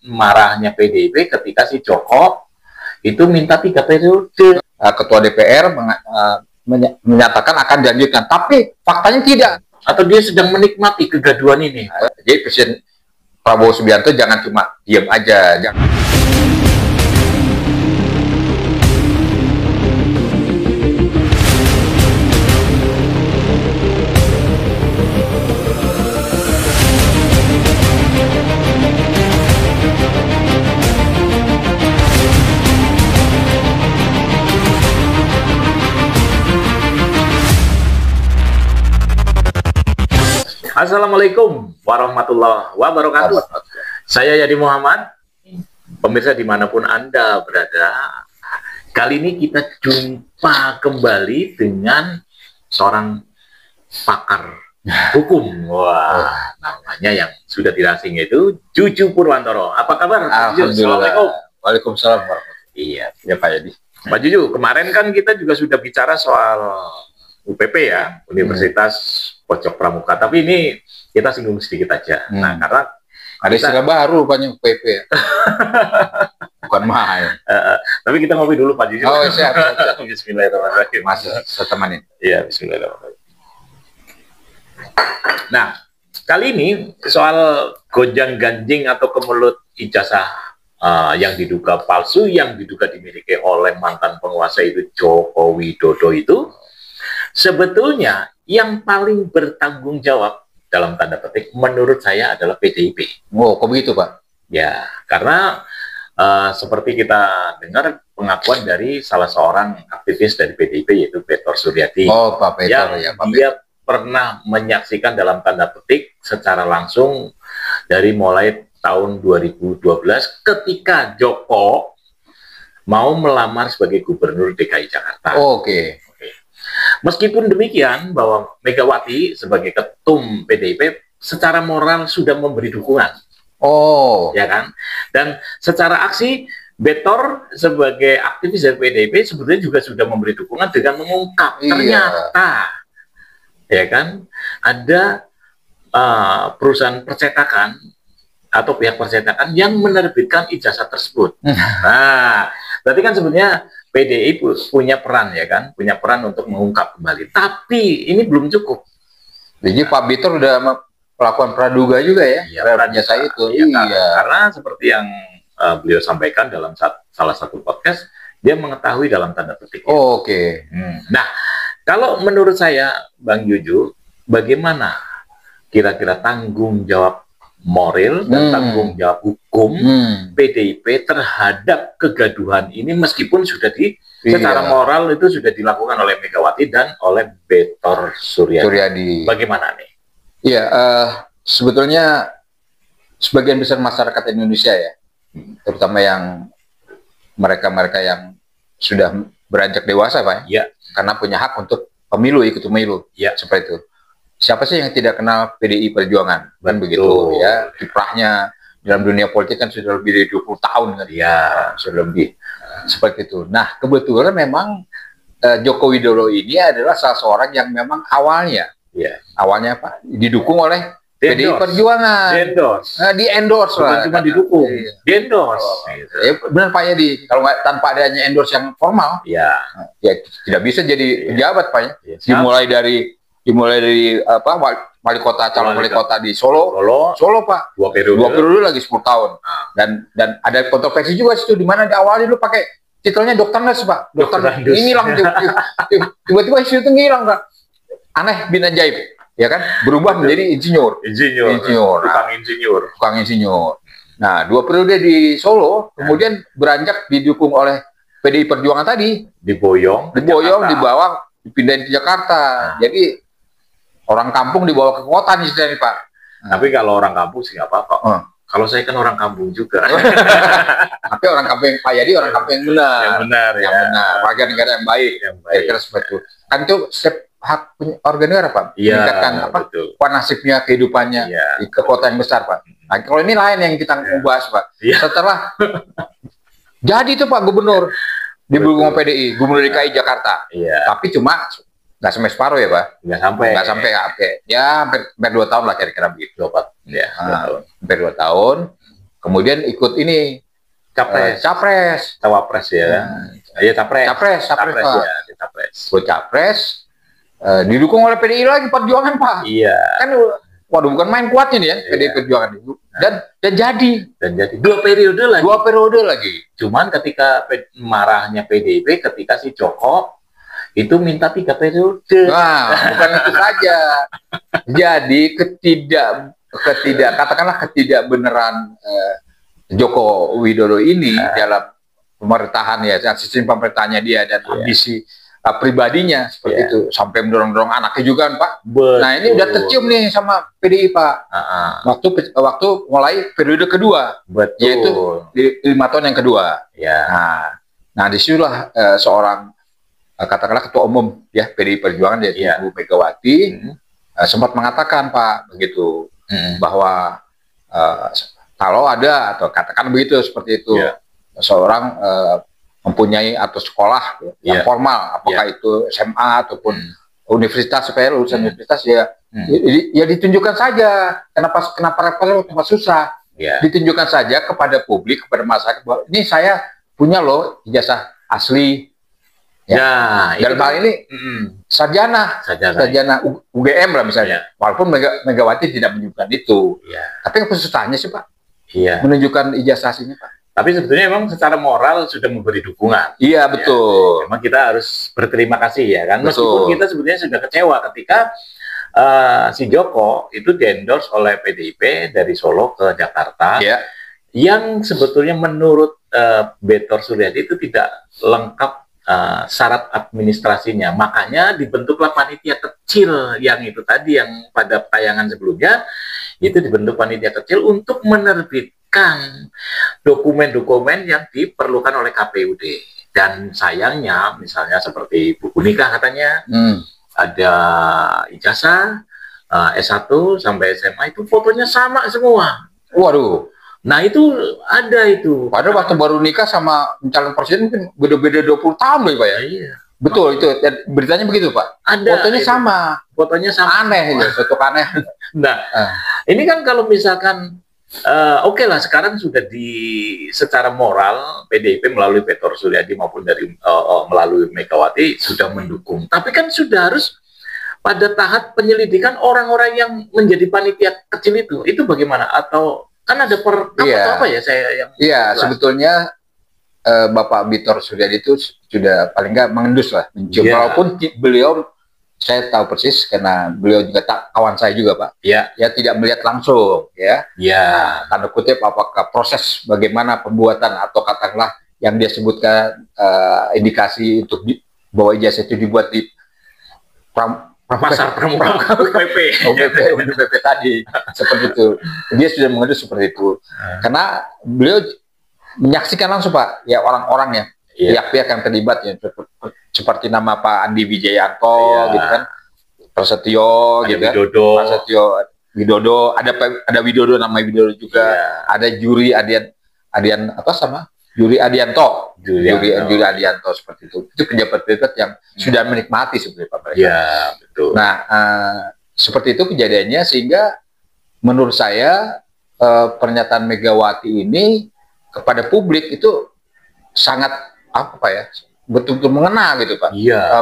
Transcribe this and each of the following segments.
marahnya PDIP ketika si Joko itu minta 3 periode. Ketua DPR menyatakan akan dilanjutkan, tapi faktanya tidak. Atau dia sedang menikmati kegaduhan ini. Jadi Presiden Prabowo Subianto jangan cuma diam aja. Assalamualaikum warahmatullahi wabarakatuh. Saya Yadi Muhammad. Pemirsa dimanapun Anda berada, kali ini kita jumpa kembali dengan seorang pakar hukum. Wah, namanya yang sudah tidak asing, yaitu Juju Purwantoro. Apa kabar? Assalamualaikum. Waalaikumsalam warahmatullahi. Iya, Ya Pak Yadi. Pak Juju, kemarin kan kita juga sudah bicara soal UPP ya, Universitas Pojok Pramuka. Tapi ini kita singgung sedikit aja. Nah, karena ada istilah baru banyak UPP ya. Bukan main. Tapi kita ngopi dulu Pak Juju. Oh, siap. Bismillahirrahmanirrahim. Masih setemanin. Iya, bismillahirrahmanirrahim. Nah, kali ini soal gonjang-ganjing atau kemelut ijazah yang diduga palsu, yang diduga dimiliki oleh mantan penguasa itu Joko Widodo itu, sebetulnya yang paling bertanggung jawab dalam tanda petik menurut saya adalah PDIP. Oh, kok begitu Pak? Ya, karena seperti kita dengar pengakuan dari salah seorang aktivis dari PDIP yaitu Petor Suryadi. Oh, Pak Petor yang ya, Pak dia pernah menyaksikan dalam tanda petik secara langsung dari mulai tahun 2012 ketika Joko mau melamar sebagai gubernur DKI Jakarta. Oh, Oke. Meskipun demikian, bahwa Megawati sebagai ketum PDIP secara moral sudah memberi dukungan. Oh. Ya kan? Dan secara aksi, Betor sebagai aktivis dari PDIP sebetulnya juga sudah memberi dukungan dengan mengungkap ternyata, ya kan, ada perusahaan percetakan atau pihak percetakan yang menerbitkan ijazah tersebut. Nah, berarti kan sebenarnya PDI punya peran, ya kan, punya peran untuk mengungkap kembali. Tapi ini belum cukup. Jadi Pak Petor udah melakukan praduga juga ya, terhadap jasa itu. Karena seperti yang beliau sampaikan dalam salah satu podcast, dia mengetahui dalam tanda petik. Oh, Oke. Nah, kalau menurut saya, Bang Juju, bagaimana kira-kira tanggung jawab moral dan tanggung jawab hukum PDIP terhadap kegaduhan ini, meskipun sudah secara moral itu sudah dilakukan oleh Megawati dan oleh Betor Suryadi. Bagaimana nih? Iya, sebetulnya sebagian besar masyarakat Indonesia ya, terutama yang mereka-mereka yang sudah beranjak dewasa Pak, ya, karena punya hak untuk pemilu, ikut pemilu, ya, seperti itu. Siapa sih yang tidak kenal PDI Perjuangan? Kan begitu ya, kiprahnya dalam dunia politik kan sudah lebih dari 20 tahun kan, ya, sudah lebih seperti itu. Nah, kebetulan memang Joko Widodo ini adalah salah seorang yang memang awalnya Pak didukung oleh PDI Perjuangan. Di endorse lah. Cuma didukung, di endorse. Ya, benar Pak Yadi. Kalau nggak, tanpa adanya endorse yang formal, ya tidak bisa jadi pejabat Pak ya. Dimulai dari apa, wali kota, calon wali kota di Solo Pak, 2 periode lagi 10 tahun. Dan ada kontroversi juga situ, di mana di awalnya dulu pakai titelnya Dokter Ndes Pak, ini hilang tiba-tiba isu itu ngilang Pak, aneh bin ajaib, ya kan, berubah menjadi insinyur, tukang insinyur. Nah, 2 periode di Solo, kemudian beranjak didukung oleh PDI Perjuangan tadi, diboyong, dibawa, dipindahin ke Jakarta. Jadi orang kampung dibawa ke kota nih Pak. Tapi kalau orang kampung sih nggak apa-apa. Kalau saya kan orang kampung juga. Tapi orang kampung Pak Yadi orang kampung yang benar. Yang benar. Warga negara yang baik. Kira-kira seperti itu. Kan itu hak warga negara Pak. Meningkatkan apa nasibnya, kehidupannya di kota yang besar Pak. Nah, kalau ini lain yang kita bahas Pak. Setelah jadi itu Pak gubernur di PDI, gubernur DKI Jakarta. Tapi cuma nggak sampai separuh ya Pak? Nggak sampai ya hampir 2 tahun lah kira-kira begitu Pak. Ya, hampir 2 tahun. kemudian ikut ini cawapres ya. Ya capres Pak. Ya, capres. Ikut capres, didukung oleh PDI lagi Perjuangan Pak. Iya. Kan waduh bukan main kuatnya nih ya PDI Perjuangan itu. Dan jadi 2 periode lagi. Cuman ketika marahnya PDIP ketika si Joko itu minta 3 periode. Nah, bukan itu saja. Jadi katakanlah ketidakbeneran Joko Widodo ini dalam pemerintahan ya, sistem pemerintahannya dia dan ambisi pribadinya seperti itu sampai mendorong-dorong anaknya juga kan Pak. Betul. Nah ini udah tercium nih sama PDI Pak. Waktu mulai periode kedua, yaitu 5 tahun yang kedua. Nah disitulah seorang katakanlah ketua umum ya PDI Perjuangan yaitu Ibu Megawati sempat mengatakan Pak begitu bahwa kalau ada atau katakan begitu seperti itu seorang mempunyai atau sekolah yang formal, apakah itu SMA ataupun universitas, supaya lulusan universitas ya ditunjukkan saja. Kenapa susah? Ditunjukkan saja kepada publik, kepada masyarakat bahwa ini saya punya loh ijazah asli. Dalam hal ini sarjana UGM lah misalnya. Walaupun Megawati tidak menunjukkan itu. Tapi apa susahnya sih Pak? Menunjukkan ijazah aslinya Pak. Tapi sebetulnya memang secara moral sudah memberi dukungan. Iya betul. Memang kita harus berterima kasih ya kan. Meskipun kita sebetulnya sudah kecewa ketika si Joko itu di-endorse oleh PDIP dari Solo ke Jakarta, yang sebetulnya menurut Betor Suryadi itu tidak lengkap syarat administrasinya. Makanya dibentuklah panitia kecil yang itu tadi yang pada tayangan sebelumnya itu dibentuk panitia kecil untuk menerbitkan dokumen-dokumen yang diperlukan oleh KPUD. Dan sayangnya misalnya seperti buku nikah katanya, ada ijazah S1 sampai SMA itu fotonya sama semua. Waduh. Nah itu ada itu. Padahal waktu baru nikah sama calon presiden mungkin beda-beda 20 tahun loh Pak ya. Iya. Betul itu. Beritanya begitu Pak. Ada. Fotonya itu. Fotonya sama. Aneh ya, satu aneh. Nah, ini kan kalau misalkan oke lah sekarang sudah secara moral PDIP melalui Betor Suryadi maupun dari melalui Megawati sudah mendukung. Tapi kan sudah harus pada tahap penyelidikan orang-orang yang menjadi panitia kecil itu bagaimana? Atau kan ada apa ya saya yang sebetulnya Bapak Betor Suryadi itu sudah paling nggak mengendus lah, mencium. Walaupun beliau saya tahu persis karena beliau juga kawan saya juga Pak. Ya tidak melihat langsung Nah, tanda kutip apakah proses bagaimana pembuatan atau katakanlah yang dia sebutkan indikasi untuk bahwa ijazah itu dibuat di pasar pramuka UPP tadi seperti itu. Dia sudah mengendus seperti itu. Karena beliau menyaksikan langsung Pak ya orang-orang ya. Pihak-pihak yang terlibat ya seperti nama Pak Andi Wijayanto gitu kan, Prasetyo gitu kan, Prasetyo Widodo, ada Widodo, nama Widodo juga, ada Juri Juri Adianto seperti itu pejabat-pejabat yang sudah menikmati sebenarnya Pak Presiden. Betul. Nah seperti itu kejadiannya sehingga menurut saya pernyataan Megawati ini kepada publik itu sangat betul-betul mengena gitu Pak.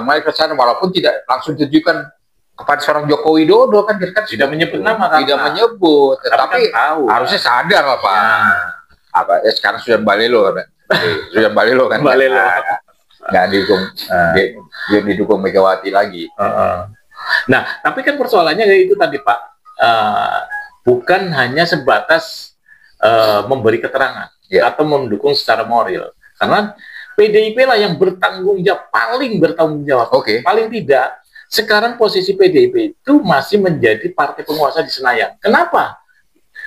Mereka kesana walaupun tidak langsung ditujukan kepada seorang Joko Widodo kan tidak menyebut nama kan. Tidak menyebut, tetapi kan harusnya sadar lah Pak. Sekarang sudah balelo kan. Sudah balelo kan. Nggak didukung Megawati lagi. Nah, tapi kan persoalannya itu tadi Pak, bukan hanya sebatas memberi keterangan atau mendukung secara moral. Karena PDIP lah yang paling bertanggung jawab. Paling tidak, sekarang posisi PDIP itu masih menjadi partai penguasa di Senayan. Kenapa?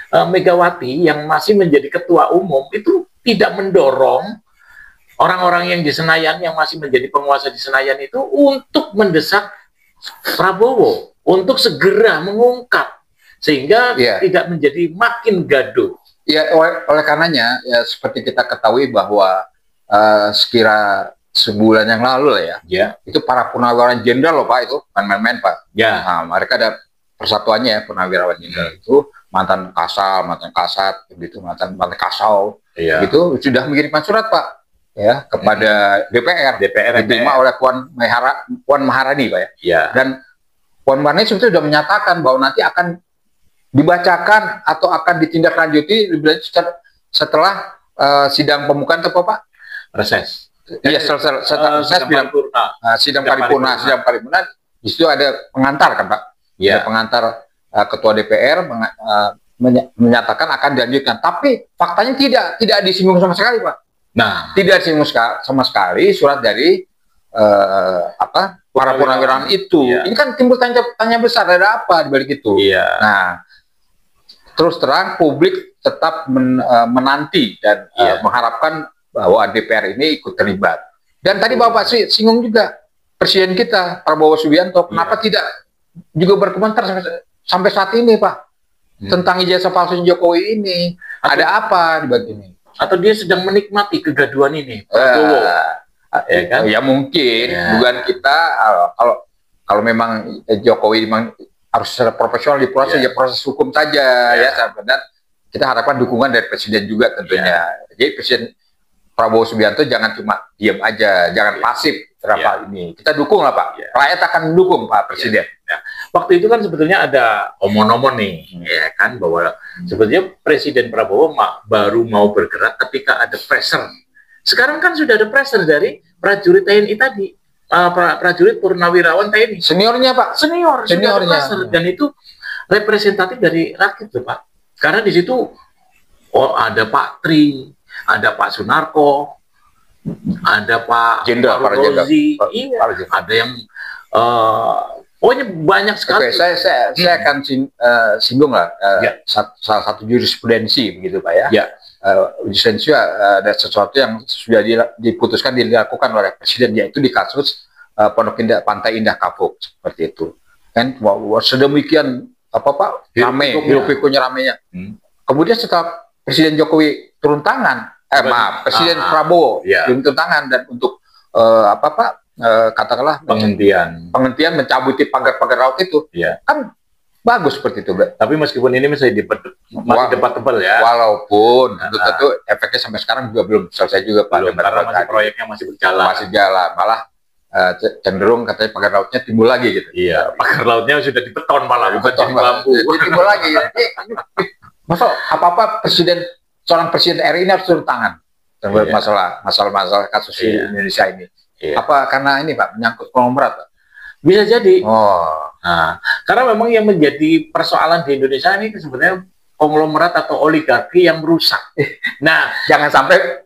Megawati yang masih menjadi ketua umum itu tidak mendorong orang-orang yang di Senayan, yang masih menjadi penguasa di Senayan itu untuk mendesak Prabowo, untuk segera mengungkap, sehingga tidak menjadi makin gaduh. Oleh karenanya, seperti kita ketahui bahwa sekira sebulan yang lalu lah itu para purnawirawan jenderal loh Pak, itu main-main Pak. Nah, mereka ada persatuannya purnawirawan jenderal itu mantan Kasal, mantan Kasat, gitu, mantan Kasau, gitu sudah mengirimkan surat Pak, ya kepada DPR diterima oleh Puan Maharani Pak ya. Dan Puan Maharani sebetulnya sudah menyatakan bahwa nanti akan dibacakan atau akan ditindaklanjuti setelah sidang pembukaan atau Pak? Reses. Iya, sidang paripurna. Di situ ada pengantar kan Pak? Ada pengantar ketua DPR menyatakan akan dilanjutkan. Tapi faktanya tidak disinggung sama sekali Pak. Nah, tidak disinggung sama sekali surat dari para purnawirawan itu. Ini kan timbul tanya besar, ada apa di balik itu? Nah, terus terang publik tetap menanti dan mengharapkan bahwa DPR ini ikut terlibat. Dan tadi Bapak singgung juga Presiden kita Prabowo Subianto, kenapa tidak juga berkomentar sampai saat ini Pak tentang ijazah palsu Jokowi ini? Ada apa di balik ini? Atau dia sedang menikmati kegaduhan ini, Prabowo? Ya kan? Ya mungkin dugaan kita kalau memang Jokowi memang harus secara profesional diproses ya proses hukum saja ya. Dan kita harapkan dukungan dari Presiden juga tentunya. Jadi Presiden Prabowo Subianto jangan cuma diam aja, jangan pasif terhadap ini. Kita dukung lah Pak. Rakyat akan mendukung Pak Presiden. Waktu itu kan sebetulnya ada omon-omon nih, ya kan, bahwa sebetulnya Presiden Prabowo baru mau bergerak ketika ada pressure. Sekarang kan sudah ada pressure dari prajurit TNI tadi, prajurit purnawirawan TNI. Seniornya Pak, seniornya. Dan itu representatif dari rakyat tuh Pak. Karena di situ ada Pak Tri, ada Pak Sunarko, ada Pak Rozi, ada yang pokoknya banyak sekali. Oke, saya akan singgung lah salah satu jurisprudensi begitu Pak ya. Jurisprudensi ada sesuatu yang sudah dilakukan oleh Presiden, yaitu di kasus Pondok Indah, Pantai Indah Kapuk seperti itu. Kan sedemikian Pak hiruk-pikuknya ramenya. Kemudian setelah Presiden Jokowi turun tangan, Presiden Prabowo turun tangan dan untuk katakanlah penghentian mencabuti pagar-pagar laut itu, kan bagus seperti itu. Tapi meskipun ini masih debatable ya. Walaupun tentu efeknya sampai sekarang juga belum selesai juga Pak. Karena proyeknya masih berjalan. Malah cenderung katanya pagar lautnya timbul lagi gitu. Iya, pagar lautnya sudah dibeton malah, bukan jadi bambu. Timbul lagi. Masa apa-apa seorang presiden RI ini harus turun tangan masalah kasus di Indonesia ini. Apa karena ini Pak menyangkut konglomerat Pak? Bisa jadi. Nah, karena memang yang menjadi persoalan di Indonesia ini sebenarnya konglomerat atau oligarki yang merusak. Nah, jangan sampai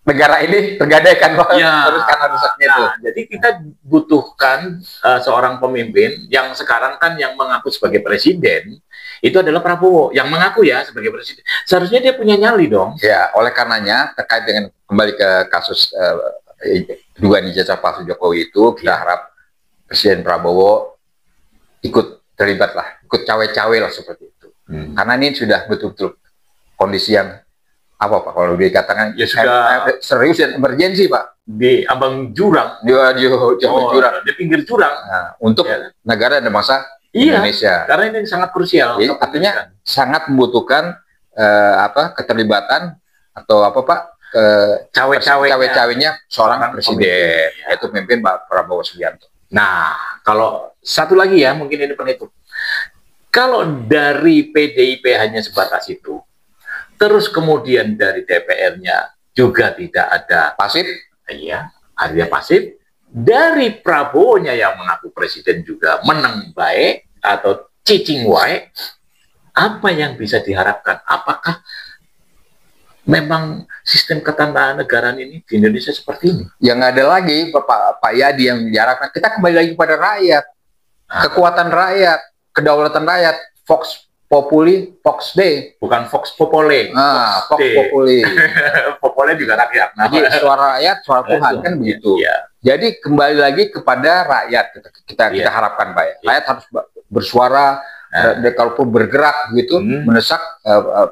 negara ini tergadaikan terus karena rusaknya itu. Jadi kita butuhkan seorang pemimpin yang sekarang kan yang mengaku sebagai presiden itu adalah Prabowo, yang mengaku ya sebagai presiden. Seharusnya dia punya nyali dong. Ya, oleh karenanya terkait dengan kembali ke kasus dugaan ijazah palsu Jokowi itu, kita harap Presiden Prabowo ikut terlibat lah, ikut cawe-cawe lah seperti itu. Karena ini sudah betul-betul kondisi yang apa Pak kalau dikatakan ya sudah serius dan emergensi Pak, di ambang jurang, jurang, di pinggir jurang. Nah, untuk negara dan bangsa Indonesia. Karena ini sangat krusial. Jadi, artinya sangat membutuhkan keterlibatan atau Pak cawe-cawenya seorang presiden, yaitu pemimpin Pak Prabowo Subianto. Nah, kalau satu lagi ya, mungkin ini penutup. Kalau dari PDIP hanya sebatas itu, terus kemudian dari DPR-nya juga tidak ada pasif, artinya pasif. Dari Prabowo-nya yang mengaku presiden juga menang baik atau cicing wae, apa yang bisa diharapkan? Apakah memang sistem ketatanegaraan ini di Indonesia seperti ini? Ya nggak ada lagi Pak Yadi yang diharapkan. Kita kembali lagi pada rakyat, kekuatan rakyat, kedaulatan rakyat. Vox Populi, Vox Dei, bukan Vox Populi. Vox Populi. Populi juga rakyat. Jadi suara rakyat, suara Tuhan kan begitu. Jadi kembali lagi kepada rakyat kita harapkan Pak ya. Rakyat harus bersuara. Kalaupun bergerak gitu, mendesak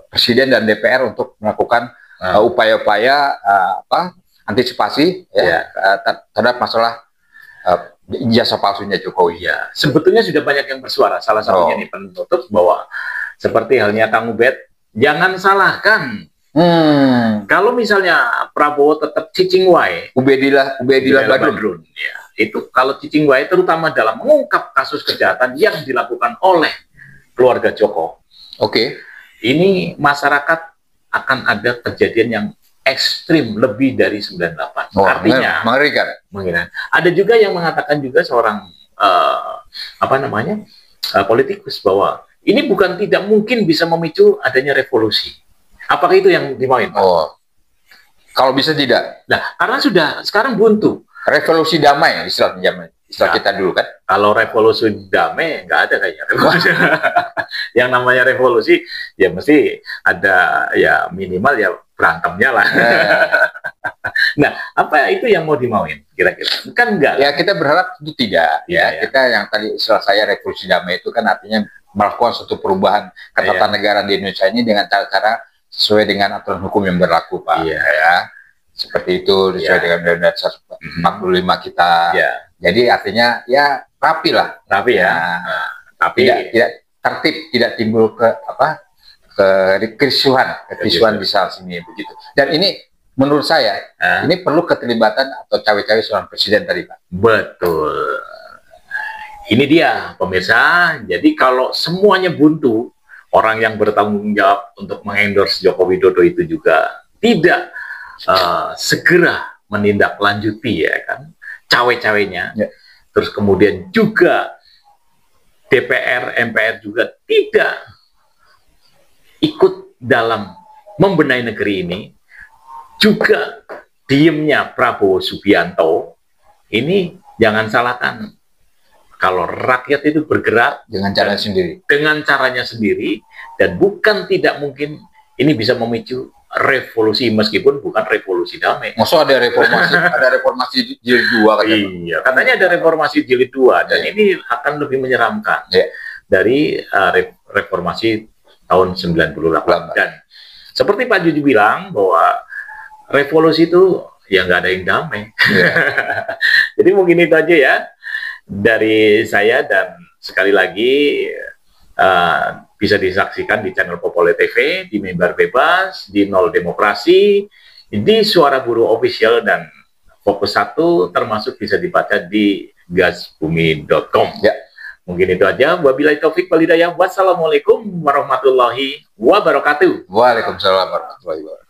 Presiden dan DPR untuk melakukan upaya-upaya antisipasi terhadap masalah ijazah palsunya Jokowi. Sebetulnya sudah banyak yang bersuara. Salah satunya nih penutup bahwa Seperti halnya Kang Ubed, jangan salahkan. Kalau misalnya Prabowo tetap cicing wae, Ubedillah Badrun. Ya, itu kalau cicing wae terutama dalam mengungkap kasus kejahatan yang dilakukan oleh keluarga Joko. Ini masyarakat akan ada kejadian yang ekstrim lebih dari 98. Artinya mengerikan. Ada juga yang mengatakan juga seorang politikus bahwa ini bukan tidak mungkin bisa memicu adanya revolusi. Apakah itu yang dimauin, Pak? Kalau bisa tidak. Nah, karena sudah sekarang buntu. Revolusi damai, istilah kita dulu kan. Kalau revolusi damai nggak ada kayaknya revolusi. Yang namanya revolusi ya mesti ada ya minimal ya berantemnya lah. Nah, apa itu yang mau dimauin kira-kira? Kan enggak. Ya kita berharap itu tidak. Kita yang tadi istilah saya revolusi damai itu kan artinya melakukan suatu perubahan ketatanegaraan di Indonesia ini dengan cara-cara sesuai dengan aturan hukum yang berlaku, Pak. Seperti itu sesuai dengan Undang-Undang 45 kita. Jadi artinya ya rapi lah. Rapi ya. Tapi tidak tertib, tidak timbul kekisruhan di sana sini begitu. Dan ini menurut saya ini perlu keterlibatan atau cawe-cawe seorang presiden tadi, Pak. Betul. Ini dia pemirsa. Jadi kalau semuanya buntu, orang yang bertanggung jawab untuk mengendorse Joko Widodo itu juga tidak segera menindaklanjuti ya kan cawe-cawenya, terus kemudian juga DPR, MPR juga tidak ikut dalam membenahi negeri ini, juga diemnya Prabowo Subianto, ini jangan salahkan. Kalau rakyat itu bergerak dengan caranya sendiri, dan bukan tidak mungkin ini bisa memicu revolusi meskipun bukan revolusi damai. Maksud ada reformasi jilid 2 katanya. Iya, katanya ada reformasi jilid 2 dan ini akan lebih menyeramkan dari reformasi tahun 98. Dan seperti Pak Juju bilang bahwa revolusi itu ya nggak ada yang damai. Jadi mungkin itu aja ya dari saya, dan sekali lagi bisa disaksikan di channel Popole TV, di Mimbar Bebas, di Nol Demokrasi, di Suara Buruh Official, dan Fokus 1 termasuk bisa dibaca di gasbumi.com. Mungkin itu aja. Wabillahi taufik wal hidayah. Wassalamualaikum warahmatullahi wabarakatuh. Waalaikumsalam warahmatullahi wabarakatuh.